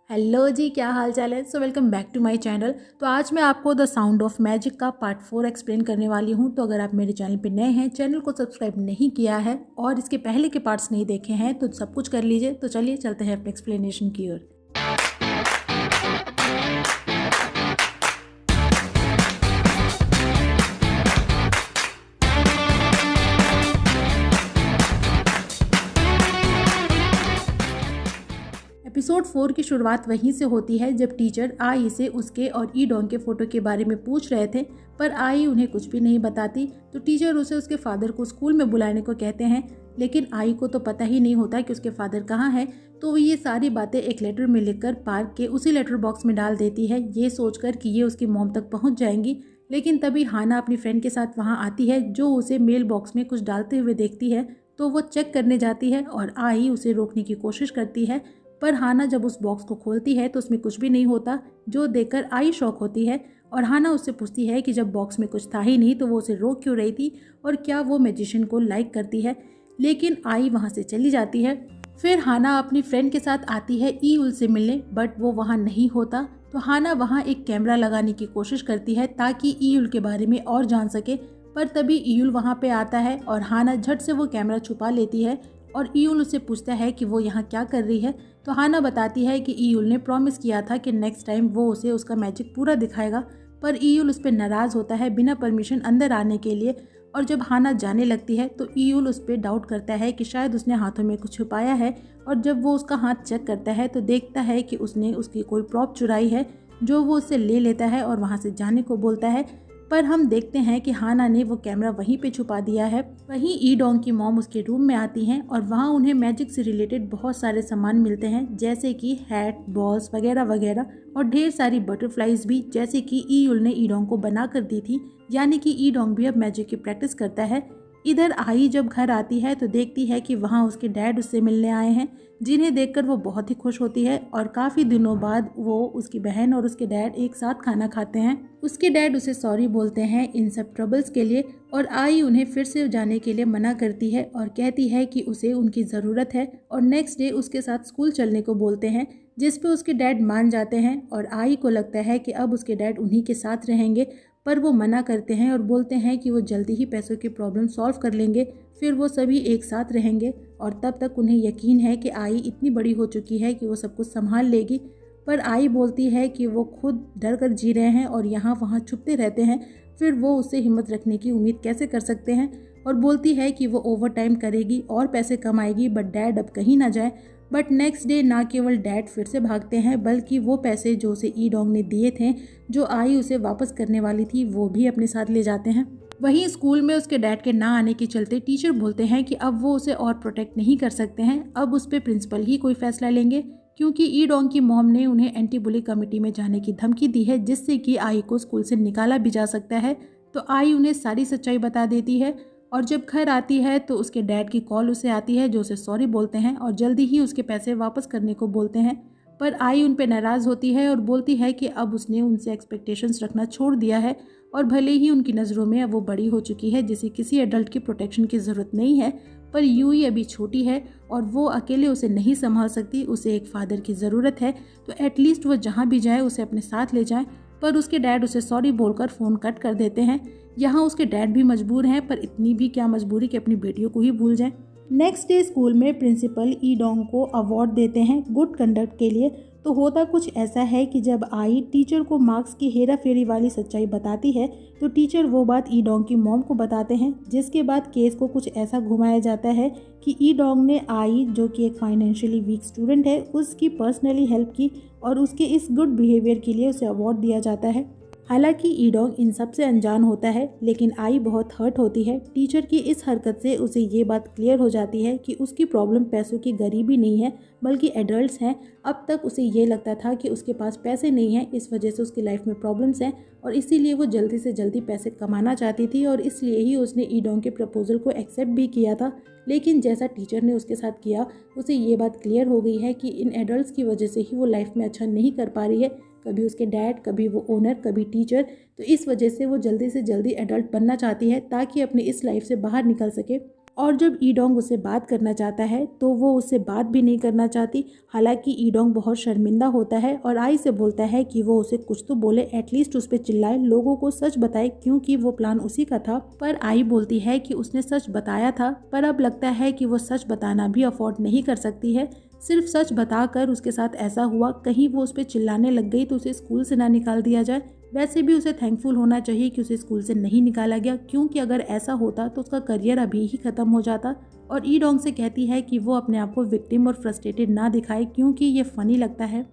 Hello जी, क्या हाल चाल है। Welcome back to my channel. तो आज मैं आपको द साउंड ऑफ मैजिक का पार्ट 4 एक्सप्लेन करने वाली हूँ। तो अगर आप मेरे चैनल पे नए हैं, चैनल को सब्सक्राइब नहीं किया है और इसके पहले के पार्ट्स नहीं देखे हैं तो सब कुछ कर लीजिए। तो चलिए चलते हैं अपने एक्सप्लेनेशन की ओर। एपिसोड 4 की शुरुआत वहीं से होती है जब टीचर आई से उसके और ई डोंग के फोटो के बारे में पूछ रहे थे, पर आई उन्हें कुछ भी नहीं बताती। तो टीचर उसे उसके फादर को स्कूल में बुलाने को कहते हैं, लेकिन आई को तो पता ही नहीं होता कि उसके फादर कहाँ हैं। तो वो ये सारी बातें एक लेटर में लिखकर पार्क के उसी लेटर बॉक्स में डाल देती है, ये सोचकर कि ये उसकी मॉम तक पहुंच जाएंगी। लेकिन तभी हाना अपनी फ्रेंड के साथ वहां आती है, जो उसे मेल बॉक्स में कुछ डालते हुए देखती है। तो वो चेक करने जाती है और आई उसे रोकने की कोशिश करती है, पर हाना जब उस बॉक्स को खोलती है तो उसमें कुछ भी नहीं होता, जो देखकर आई शॉक होती है। और हाना उससे पूछती है कि जब बॉक्स में कुछ था ही नहीं तो वो उसे रोक क्यों रही थी और क्या वो मैजिशियन को लाइक करती है। लेकिन आई वहाँ से चली जाती है। फिर हाना अपनी फ्रेंड के साथ आती है ई उल से मिलने, बट वो वहाँ नहीं होता। तो हाना वहाँ एक कैमरा लगाने की कोशिश करती है ताकि ई उल के बारे में और जान सके, पर तभी ईयुल वहाँ पे आता है और हाना झट से वो कैमरा छुपा लेती है। और ईयुल उससे पूछता है कि वो यहाँ क्या कर रही है। तो हाना बताती है कि ईयुल ने प्रॉमिस किया था कि नेक्स्ट टाइम वो उसे उसका मैजिक पूरा दिखाएगा, पर ईयुल उस पर नाराज़ होता है बिना परमिशन अंदर आने के लिए। और जब हाना जाने लगती है तो ईयुल उस पर डाउट करता है कि शायद उसने हाथों में कुछ छुपाया है। और जब वो उसका हाथ चेक करता है तो देखता है कि उसने उसकी कोई प्रॉप चुराई है, जो वो उससे ले लेता है और वहाँ से जाने को बोलता है। पर हम देखते हैं कि हाना ने वो कैमरा वहीं पे छुपा दिया है। वहीं ई डोंग की मॉम उसके रूम में आती हैं और वहाँ उन्हें मैजिक से रिलेटेड बहुत सारे सामान मिलते हैं, जैसे कि हैट, बॉल्स वगैरह वगैरह, और ढेर सारी बटरफ्लाईज भी, जैसे कि ई युल ने ई डोंग को बना कर दी थी। यानी कि ई डोंग भी अब मैजिक की प्रैक्टिस करता है। इधर आई जब घर आती है तो देखती है कि वहाँ उसके डैड उससे मिलने आए हैं, जिन्हें देखकर वो बहुत ही खुश होती है। और काफ़ी दिनों बाद वो, उसकी बहन और उसके डैड एक साथ खाना खाते हैं। उसके डैड उसे सॉरी बोलते हैं इन सब ट्रबल्स के लिए, और आई उन्हें फिर से जाने के लिए मना करती है और कहती है कि उसे उनकी ज़रूरत है, और नेक्स्ट डे उसके साथ स्कूल चलने को बोलते हैं, जिस पे उसके डैड मान जाते हैं। और आई को लगता है कि अब उसके डैड उन्हीं के साथ रहेंगे, पर वो मना करते हैं और बोलते हैं कि वो जल्दी ही पैसों की प्रॉब्लम सॉल्व कर लेंगे, फिर वो सभी एक साथ रहेंगे। और तब तक उन्हें यकीन है कि आई इतनी बड़ी हो चुकी है कि वो सब कुछ संभाल लेगी। पर आई बोलती है कि वो खुद डर कर जी रहे हैं और यहाँ वहाँ छुपते रहते हैं, फिर वो उससे हिम्मत रखने की उम्मीद कैसे कर सकते हैं। और बोलती है कि वो ओवर टाइम करेगी और पैसे कमाएगी, बट डैड अब कहीं ना जाए। बट नेक्स्ट डे ना केवल डैड फिर से भागते हैं, बल्कि वो पैसे जो उसे ई डोंग ने दिए थे, जो आई उसे वापस करने वाली थी, वो भी अपने साथ ले जाते हैं। वहीं स्कूल में उसके डैड के ना आने के चलते टीचर बोलते हैं कि अब वो उसे और प्रोटेक्ट नहीं कर सकते हैं, अब उस पर प्रिंसिपल ही कोई फैसला लेंगे, क्योंकि ई डोंग की मॉम ने उन्हें एंटी बुली कमेटी में जाने की धमकी दी है, जिससे कि आई को स्कूल से निकाला भी जा सकता है। तो आई उन्हें सारी सच्चाई बता देती है। और जब घर आती है तो उसके डैड की कॉल उसे आती है, जो उसे सॉरी बोलते हैं और जल्दी ही उसके पैसे वापस करने को बोलते हैं। पर आई उन पर नाराज़ होती है और बोलती है कि अब उसने उनसे एक्सपेक्टेशंस रखना छोड़ दिया है, और भले ही उनकी नज़रों में अब वो बड़ी हो चुकी है, जिसे किसी एडल्ट की प्रोटेक्शन की ज़रूरत नहीं है, पर यूई अभी छोटी है और वो अकेले उसे नहीं संभाल सकती, उसे एक फादर की ज़रूरत है। तो एटलीस्ट वो जहाँ भी जाए उसे अपने साथ ले जाए। पर उसके डैड उसे सॉरी बोलकर फ़ोन कट कर देते हैं। यहाँ उसके डैड भी मजबूर हैं, पर इतनी भी क्या मजबूरी कि अपनी बेटियों को ही भूल जाएं। नेक्स्ट डे स्कूल में प्रिंसिपल ई डोंग को अवार्ड देते हैं गुड कंडक्ट के लिए। तो होता कुछ ऐसा है कि जब आई टीचर को मार्क्स की हेरा फेरी वाली सच्चाई बताती है, तो टीचर वो बात ई डोंग की मॉम को बताते हैं, जिसके बाद केस को कुछ ऐसा घुमाया जाता है कि ई डोंग ने आई, जो कि एक फाइनेंशियली वीक स्टूडेंट है, उसकी पर्सनली हेल्प की और उसके इस गुड बिहेवियर के लिए उसे अवार्ड दिया जाता है। हालांकि ई डोंग इन सब से अनजान होता है, लेकिन आई बहुत हर्ट होती है। टीचर की इस हरकत से उसे ये बात क्लियर हो जाती है कि उसकी प्रॉब्लम पैसों की गरीबी नहीं है, बल्कि एडल्ट्स हैं। अब तक उसे ये लगता था कि उसके पास पैसे नहीं हैं, इस वजह से उसकी लाइफ में प्रॉब्लम्स हैं, और इसीलिए वो जल्दी से जल्दी पैसे कमाना चाहती थी, और इसलिए ही उसने ई डोंग के प्रपोजल को एक्सेप्ट भी किया था। लेकिन जैसा टीचर ने उसके साथ किया, उसे ये बात क्लियर हो गई है कि इन एडल्ट्स की वजह से ही वो लाइफ में अच्छा नहीं कर पा रही है, कभी उसके डैड, कभी वो ओनर, कभी टीचर। तो इस वजह से वो जल्दी से जल्दी एडल्ट बनना चाहती है ताकि अपनी इस लाइफ से बाहर निकल सके। और जब ईडोंग उससे बात करना चाहता है तो वो उससे बात भी नहीं करना चाहती। हालांकि ईडोंग बहुत शर्मिंदा होता है और आई से बोलता है कि वो उसे कुछ तो बोले, एटलीस्ट उस पर चिल्लाए, लोगों को सच बताए, क्योंकि वो प्लान उसी का था। पर आई बोलती है कि उसने सच बताया था, पर अब लगता है कि वो सच बताना भी अफोर्ड नहीं कर सकती है। सिर्फ सच बताकर उसके साथ ऐसा हुआ, कहीं वो उस पर चिल्लाने लग गई तो उसे स्कूल से ना निकाल दिया जाए। वैसे भी उसे थैंकफुल होना चाहिए कि उसे स्कूल से नहीं निकाला गया, क्योंकि अगर ऐसा होता तो उसका करियर अभी ही खत्म हो जाता। और ईडोंग से कहती है कि वो अपने आप को विक्टिम और फ्रस्ट्रेटेड ना दिखाए, क्योंकि ये फनी लगता है।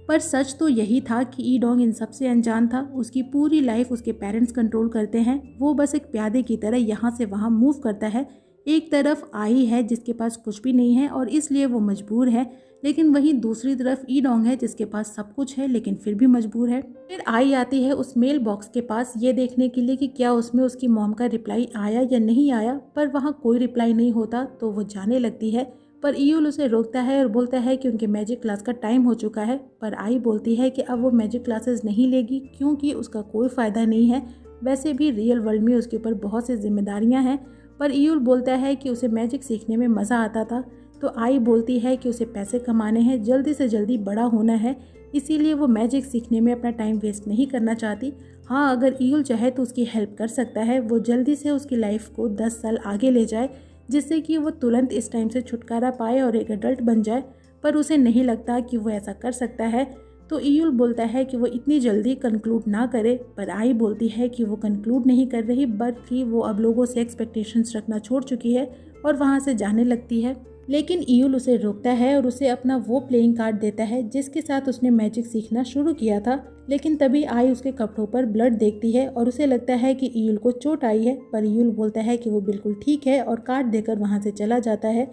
पर सच तो यही था कि ईडोंग इन सबसे अनजान था। उसकी पूरी लाइफ उसके पेरेंट्स कंट्रोल करते हैं। वो बस एक प्यादे की तरह यहाँ से वहाँ मूव करता है। एक तरफ आई है जिसके पास कुछ भी नहीं है और इसलिए वो मजबूर है, लेकिन वहीं दूसरी तरफ ईडोंग है जिसके पास सब कुछ है लेकिन फिर भी मजबूर है। फिर आई आती है उस मेल बॉक्स के पास ये देखने के लिए कि क्या उसमें उसकी मॉम का रिप्लाई आया या नहीं आया, पर वहाँ कोई रिप्लाई नहीं होता तो वो जाने लगती है। पर ईयूल उसे रोकता है और बोलता है कि उनके मैजिक क्लास का टाइम हो चुका है। पर आई बोलती है कि अब वो मैजिक क्लासेस नहीं लेगी क्योंकि उसका कोई फ़ायदा नहीं है। वैसे भी रियल वर्ल्ड में उसके ऊपर बहुत सी जिम्मेदारियां हैं। पर ईयूल बोलता है कि उसे मैजिक सीखने में मज़ा आता था। तो आई बोलती है कि उसे पैसे कमाने हैं, जल्दी से जल्दी बड़ा होना है, इसीलिए वो मैजिक सीखने में अपना टाइम वेस्ट नहीं करना चाहती। हाँ, अगर ईयूल चाहे तो उसकी हेल्प कर सकता है, वो जल्दी से उसकी लाइफ को 10 साल आगे ले जाए, जिससे कि वो तुरंत इस टाइम से छुटकारा पाए और एक अडल्ट बन जाए। पर उसे नहीं लगता कि वो ऐसा कर सकता है। तो ईयूल बोलता है कि वो इतनी जल्दी कंक्लूड ना करे। पर आई बोलती है कि वो कंक्लूड नहीं कर रही, बल्कि वो अब लोगों से एक्सपेक्टेशंस रखना छोड़ चुकी है और वहाँ से जाने लगती है। लेकिन ईयूल उसे रोकता है और उसे अपना वो प्लेइंग कार्ड देता है जिसके साथ उसने मैजिक सीखना शुरू किया था। लेकिन तभी आई उसके कपड़ों पर ब्लड देखती है और उसे लगता है कि ईयूल को चोट आई है। पर ईयूल बोलता है कि वो बिल्कुल ठीक है और कार्ड देकर वहाँ से चला जाता है।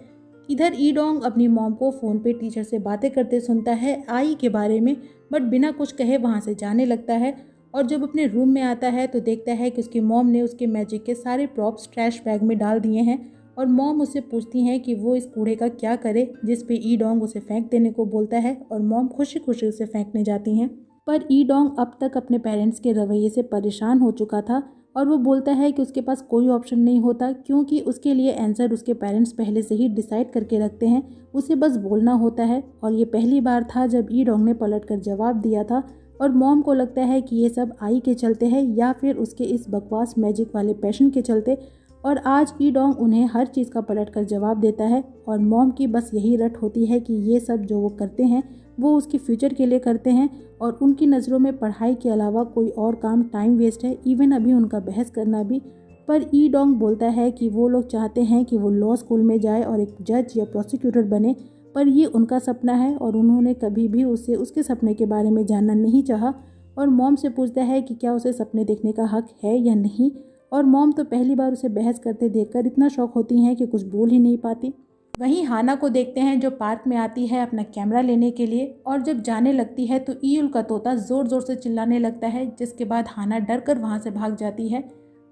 इधर ईडोंग अपनी मॉम को फ़ोन पे टीचर से बातें करते सुनता है आई के बारे में, बट बिना कुछ कहे वहाँ से जाने लगता है। और जब अपने रूम में आता है तो देखता है कि उसकी मॉम ने उसके मैजिक के सारे प्रॉप्स ट्रैश बैग में डाल दिए हैं। और मॉम उससे पूछती हैं कि वो इस कूड़े का क्या करे, जिस पे ईडोंग उसे फेंक देने को बोलता है और मॉम खुशी खुशी उसे फेंकने जाती हैं। पर ईडोंग अब तक अपने पेरेंट्स के रवैये से परेशान हो चुका था और वो बोलता है कि उसके पास कोई ऑप्शन नहीं होता, क्योंकि उसके लिए आंसर उसके पेरेंट्स पहले से ही डिसाइड करके रखते हैं, उसे बस बोलना होता है। और ये पहली बार था जब ईडोंग ने पलट कर जवाब दिया था। और मॉम को लगता है कि ये सब आई के चलते है या फिर उसके इस बकवास मैजिक वाले पैशन के चलते। और आज ईडोंग उन्हें हर चीज़ का पलट कर जवाब देता है और मॉम की बस यही रट होती है कि ये सब जो वो करते हैं वो उसके फ्यूचर के लिए करते हैं और उनकी नज़रों में पढ़ाई के अलावा कोई और काम टाइम वेस्ट है, इवन अभी उनका बहस करना भी। पर ईडोंग बोलता है कि वो लोग चाहते हैं कि वो लॉ स्कूल में जाए और एक जज या प्रोसिक्यूटर बने, पर ये उनका सपना है और उन्होंने कभी भी उससे उसके सपने के बारे में जानना नहीं चाहा। और मॉम से पूछता है कि क्या उसे सपने देखने का हक है या नहीं। और मॉम तो पहली बार उसे बहस करते देखकर इतना शौक होती हैं कि कुछ बोल ही नहीं पाती। वहीं हाना को देखते हैं जो पार्क में आती है अपना कैमरा लेने के लिए, और जब जाने लगती है तो ईयूल का तोता ज़ोर ज़ोर से चिल्लाने लगता है, जिसके बाद हाना डर कर वहाँ से भाग जाती है।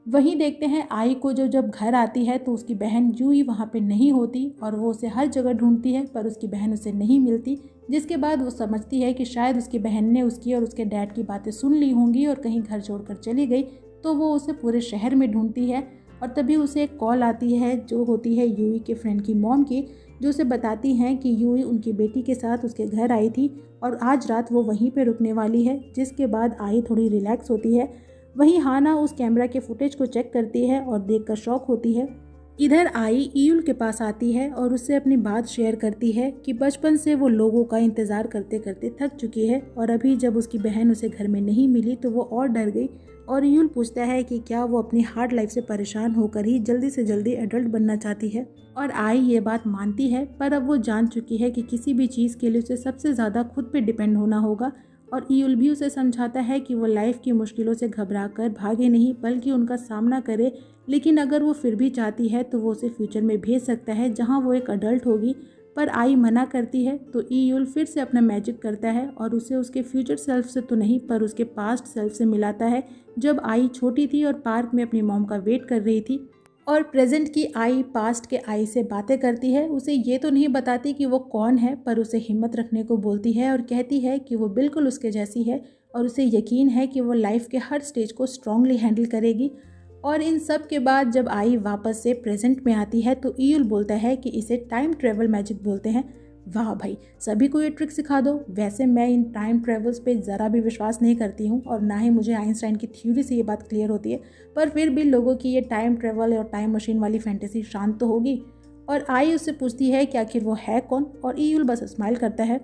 वहीं देखते हैं आई को जो जब घर आती है तो उसकी बहन यूई वहाँ पे नहीं होती और वो उसे हर जगह ढूंढती है, पर उसकी बहन उसे नहीं मिलती। जिसके बाद वो समझती है कि शायद उसकी बहन ने उसकी और उसके डैड की बातें सुन ली होंगी और कहीं घर छोड़कर चली गई। तो वो उसे पूरे शहर में ढूंढती है और तभी उसे एक कॉल आती है जो होती है यूई के फ्रेंड की मॉम की, जो उसे बताती हैं कि यूई उनकी बेटी के साथ उसके घर आई थी और आज रात वो वहीं पे रुकने वाली है। जिसके बाद आई थोड़ी रिलैक्स होती है। वहीं हाना उस कैमरा के फुटेज को चेक करती है और देखकर शॉक होती है। इधर आई ईयूल के पास आती है और उससे अपनी बात शेयर करती है कि बचपन से वो लोगों का इंतज़ार करते करते थक चुकी है और अभी जब उसकी बहन उसे घर में नहीं मिली तो वो और डर गई। और ईयूल पूछता है कि क्या वो अपनी हार्ड लाइफ से परेशान होकर ही जल्दी से जल्दी एडल्ट बनना चाहती है। और आई ये बात मानती है, पर अब वो जान चुकी है कि किसी भी चीज़ के लिए उसे सबसे ज़्यादा खुद पे डिपेंड होना होगा। और ईयूल भी उसे समझाता है कि वो लाइफ की मुश्किलों से घबराकर भागे नहीं, बल्कि उनका सामना करे। लेकिन अगर वो फिर भी चाहती है तो वो उसे फ्यूचर में भेज सकता है जहाँ वो एक अडल्ट होगी। पर आई मना करती है तो ईयूल फिर से अपना मैजिक करता है और उसे उसके फ्यूचर सेल्फ से तो नहीं पर उसके पास्ट सेल्फ से मिलाता है, जब आई छोटी थी और पार्क में अपनी मॉम का वेट कर रही थी। और प्रेजेंट की आई पास्ट के आई से बातें करती है। उसे ये तो नहीं बताती कि वो कौन है, पर उसे हिम्मत रखने को बोलती है और कहती है कि वो बिल्कुल उसके जैसी है और उसे यकीन है कि वो लाइफ के हर स्टेज को स्ट्रांगली हैंडल करेगी। और इन सब के बाद जब आई वापस से प्रेजेंट में आती है तो ईयूल बोलता है कि इसे टाइम ट्रेवल मैजिक बोलते हैं। वाह भाई, सभी को ये ट्रिक सिखा दो। वैसे मैं इन टाइम ट्रेवल्स पे ज़रा भी विश्वास नहीं करती हूँ और ना ही मुझे आइंस्टाइन की थ्योरी से ये बात क्लियर होती है, पर फिर भी लोगों की ये टाइम ट्रेवल और टाइम मशीन वाली फैंटेसी शांत तो होगी। और आई उससे पूछती है कि आखिर वो है कौन, और ईयूल बस स्माइल करता है।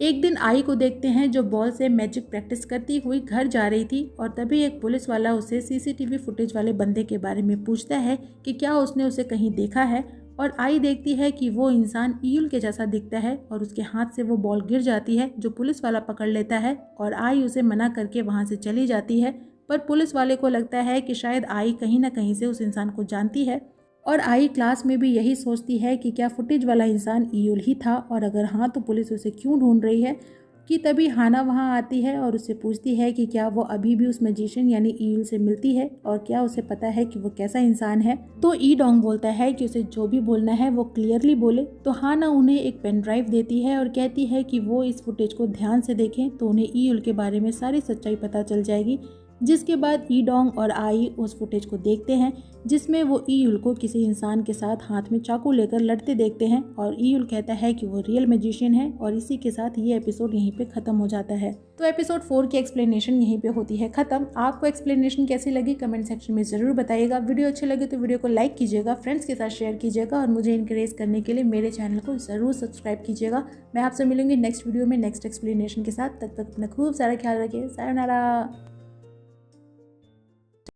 एक दिन आई को देखते हैं जो बॉल से मैजिक प्रैक्टिस करती हुई घर जा रही थी, और तभी एक पुलिस वाला उसे सीसीटीवी फुटेज वाले बंदे के बारे में पूछता है कि क्या उसने उसे कहीं देखा है। और आई देखती है कि वो इंसान ईयूल के जैसा दिखता है और उसके हाथ से वो बॉल गिर जाती है जो पुलिस वाला पकड़ लेता है, और आई उसे मना करके वहाँ से चली जाती है। पर पुलिस वाले को लगता है कि शायद आई कहीं ना कहीं से उस इंसान को जानती है, और आई क्लास में भी यही सोचती है कि क्या फुटेज वाला इंसान ईयूल ही था, और अगर हाँ तो पुलिस उसे क्यों ढूंढ रही है। कि तभी हाना वहाँ आती है और उससे पूछती है कि क्या वो अभी भी उस मैजिशियन यानी ईयूल से मिलती है और क्या उसे पता है कि वो कैसा इंसान है। तो ई डोंग बोलता है कि उसे जो भी बोलना है वो क्लियरली बोले। तो हाना उन्हें एक पेन ड्राइव देती है और कहती है कि वो इस फुटेज को ध्यान से देखें तो उन्हें ईयूल के बारे में सारी सच्चाई पता चल जाएगी। जिसके बाद ई डोंग और आई उस फुटेज को देखते हैं जिसमें वो ईयूल को किसी इंसान के साथ हाथ में चाकू लेकर लड़ते देखते हैं, और ईयूल कहता है कि वो रियल मैजिशियन है। और इसी के साथ ये एपिसोड यहीं पे खत्म हो जाता है। तो एपिसोड 4 की एक्सप्लेनेशन यहीं पे होती है खत्म। आपको एक्सप्लेनेशन कैसी लगी कमेंट सेक्शन में ज़रूर बताइएगा। वीडियो अच्छी लगे तो वीडियो को लाइक कीजिएगा, फ्रेंड्स के साथ शेयर कीजिएगा, और मुझे इनकरेज करने के लिए मेरे चैनल को ज़रूर सब्सक्राइब कीजिएगा। मैं आपसे मिलूंगी नेक्स्ट वीडियो में नेक्स्ट एक्सप्लेनेशन के साथ। तब तक अपना खूब सारा ख्याल रखिए। सायोनारा।